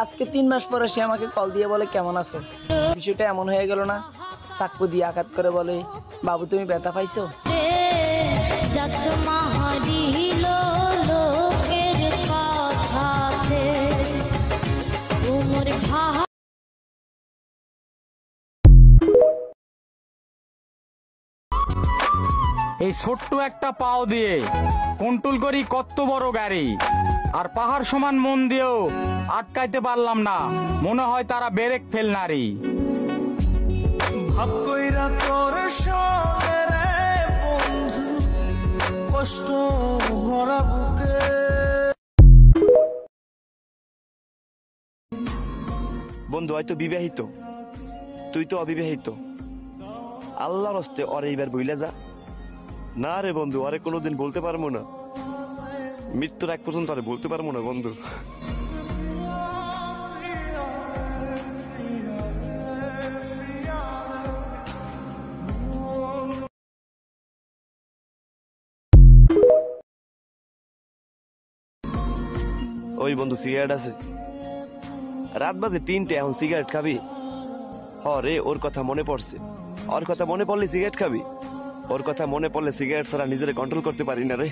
আজকে 3 মাস পরে সে আমাকে কল দিয়ে বলে কেমন আছো। বিষয়টা এমন হয়ে গেল না, চাকু দিয়ে আঘাত করে বলে বাবু তুমি ব্যথা পাইছো। এই ছোট্ট একটা পাও দিয়ে কন্ট্রোল করি কত বড় গাড়ি, আর পাহাড় সমান মন দিয়েও আটকাইতে পারলাম না, মনে হয় তারা ব্রেক ফেল নারী। ভাব কইরা তোর সঙ্গে রে বন্ধু, কষ্ট ভরা বুকে। বন্ধু হয়তো বিবাহিত, তুই তো অবিবাহিত, আল্লাহর হস্তে ওরে এইবার বইলা যা। না রে বন্ধু, আরে কোনোদিন বলতে পারবো না, মৃত্যুর এক পর্যন্ত আরে বলতে পারবো না বন্ধু। ওই বন্ধু সিগারেট আছে? রাত বাজে 3টে, এখন সিগারেট খাবি? রে ওর কথা মনে পড়ছে, ওর কথা মনে পড়লে সিগারেট খাবি? ওর কথা মনে পড়লে সিগারেট ছাড়া নিজের কন্ট্রোল করতে পারি না রে।